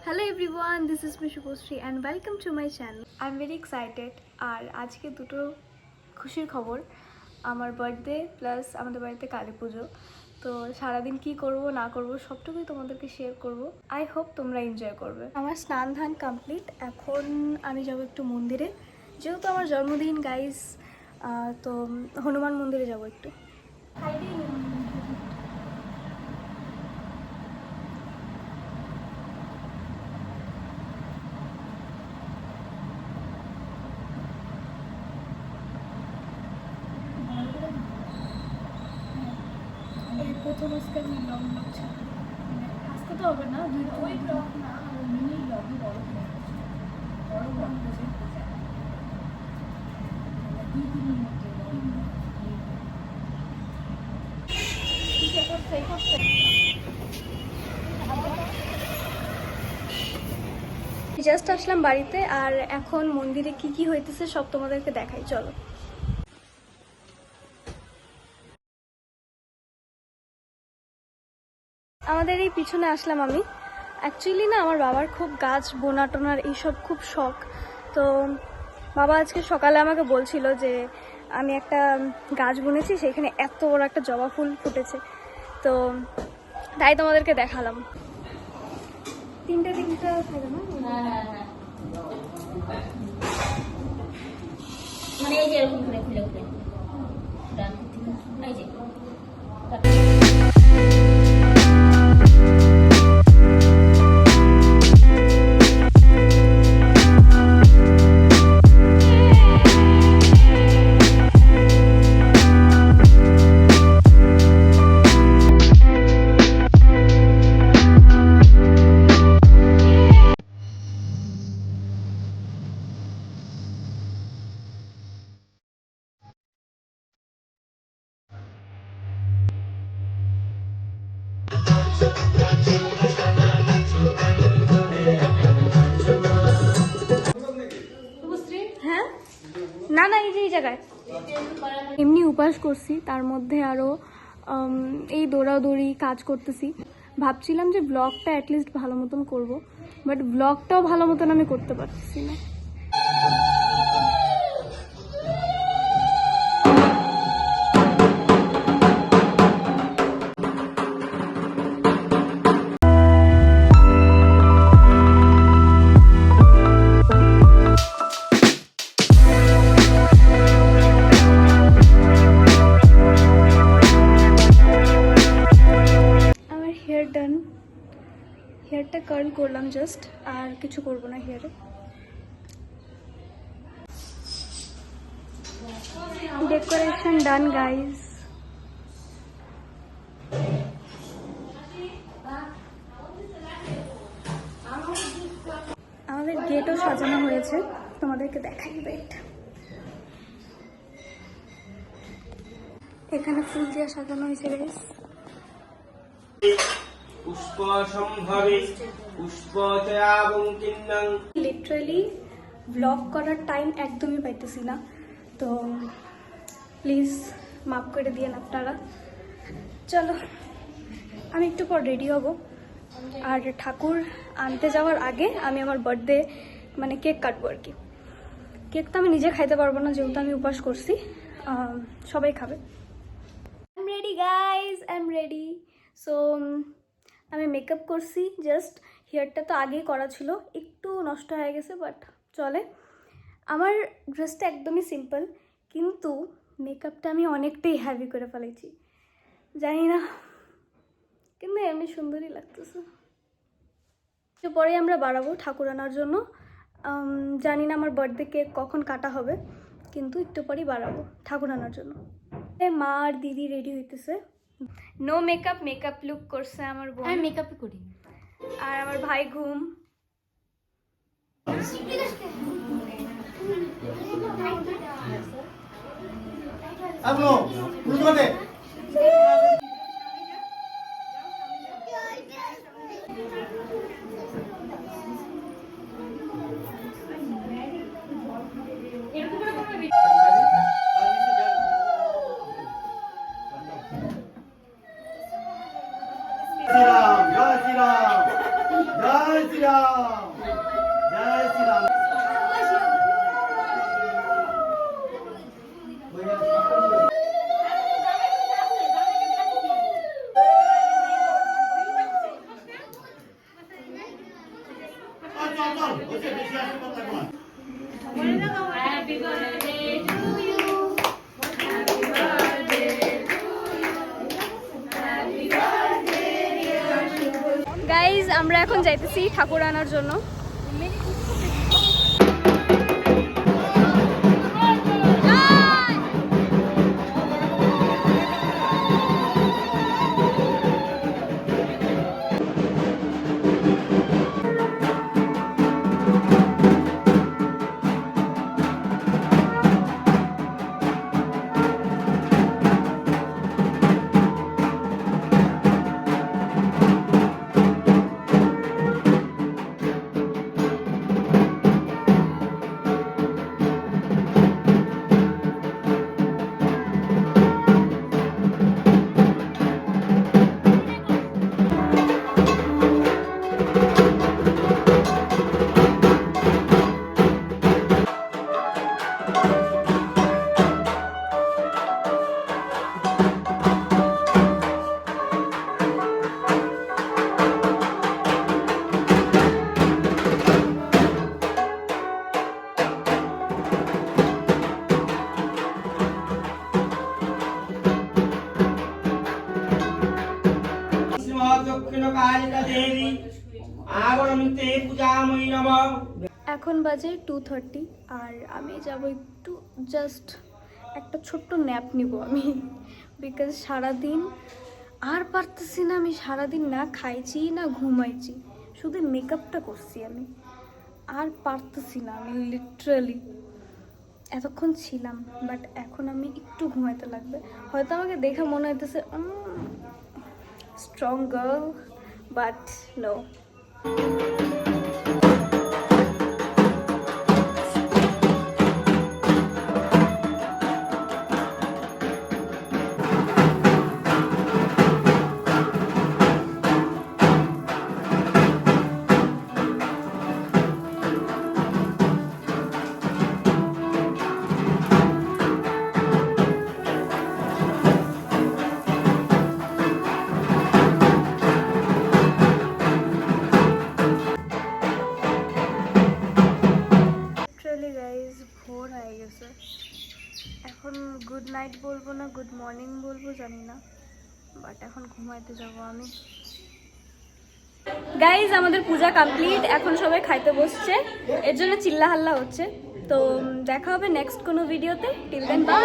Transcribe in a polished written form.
Hello everyone, this is Mishupostri and welcome to my channel. I'm very excited আর আজকে দুটো খুশির খবর, আমার বার্থডে প্লাস আমাদের বাড়িতে কালী পুজো। তো সারাদিন কি করব না করব সবটুকুই তোমাদেরকে শেয়ার করব। আই হোপ তোমরা এনজয় করবে। আমার স্নান ধান কমপ্লিট, এখন আমি যাব একটু মন্দিরে, যেহেতু আমার জন্মদিন গাইস। তো হনুমান মন্দিরে যাব একটু। প্রথম আজকে আমি ব্লগ করছি, আজকে তো হবে না, ওই ব্লগ না, মিনি ব্লগই বড় ব্লগ হচ্ছে 2-3 মিনিটের। জাস্ট আসলাম বাড়িতে, আর এখন মন্দিরে কি কি হইতেছে সব তোমাদেরকে দেখাই, চলো। আমাদের এই পিছনে আসলাম আমি। অ্যাকচুয়ালি না, আমার বাবার খুব গাছ বোনা টোনার এইসব খুব শখ। তো বাবা আজকে সকালে আমাকে বলছিল যে আমি একটা গাছ বুনেছি, সেখানে এত বড় একটা জবা ফুল ফুটেছে। তো তাই তোমাদেরকে দেখালাম। তিনটা থাকে না, মানে এই যে এরকম করে খুলে খুলে এই যে না না, এই যে এই জায়গায় এমনি উপাস করছি, তার মধ্যে আরও এই দৌড়াদৌড়ি কাজ করতেছি। ভাবছিলাম যে ব্লগটা অ্যাটলিস্ট ভালো মতন করবো, বাট ব্লগটাও ভালো মতন আমি করতে পারতেছি না। হেয়ারটা কার্ল করলাম জাস্ট, আর কিছু করব না হেয়ারে। ডেকোরেশন ডান গাইস। আমাদের গেটও সাজানো হয়েছে, তোমাদেরকে দেখাই গেট। এখানে ফুল দিয়ে সাজানো হয়েছে গাইস। লিটারালি ব্লগ করার টাইম একদমই পাইতেছি না, তো প্লিজ মাফ করে দিয়েন আপনারা। চলো আমি একটু পর রেডি হব, আর ঠাকুর আনতে যাওয়ার আগে আমি আমার বার্থডে মানে কেক কাটবো আর কি। কেক তো আমি নিজে খাইতে পারবো না, যেহেতু আমি উপাস করছি, সবাই খাবে। I am ready guys, I am ready. So আমি মেকআপ করছি জাস্ট, হেয়ারটা তো আগেই করা ছিল, একটু নষ্ট হয়ে গেছে, বাট চলে। আমার ড্রেসটা একদমই সিম্পল, কিন্তু মেকআপটা আমি অনেকটাই হ্যাভি করে ফেলেছি, জানি না, কিন্তু এমনি সুন্দরই লাগতেছে। তো পরে আমরা বাড়াবো ঠাকুর আনার জন্য। জানি না আমার বার্থডে কেক কখন কাটা হবে, কিন্তু একটু পরেই বাড়াবো ঠাকুর আনার জন্য। মা আর দিদি রেডি হইতেছে, নো মেকআপ, মেকআপ লুক করছে আমার বোন। আমি মেকআপই করি। আর আমার ভাই ঘুম। Jai Shri Ram, Jai Shri Ram, Jai Shri Ram. জয় শ্রীরাম। গাইজ আমরা এখন যাইতেছি ঠাকুর আনার জন্য। এখন বাজে 2:30 আর আমি যাব একটু জাস্ট একটা ছোট্ট ন্যাপ নিব আমি, বিকজ সারাদিন আর পারতেছি না। আমি সারাদিন না খাইছি না ঘুমাইছি, শুধু মেকআপটা করছি আমি, আর পারতেছি না। আমি লিটারালি এতক্ষণ ছিলাম, বাট এখন আমি একটু ঘুমাইতে লাগবে। হয়তো আমাকে দেখে মনে হইতেছে স্ট্রং গার্ল, বাট নো। ভোর হয়ে গেছে, এখন গুড নাইট বলবো না গুড মর্নিং বলবো জানি না, বাট এখন ঘুমাইতে যাব আমি। গাইজ আমাদের পূজা কমপ্লিট, এখন সবাই খাইতে বসছে, এর জন্য চিল্লা হাল্লা হচ্ছে। তো দেখা হবে নেক্সট কোনো ভিডিওতে। Till then by.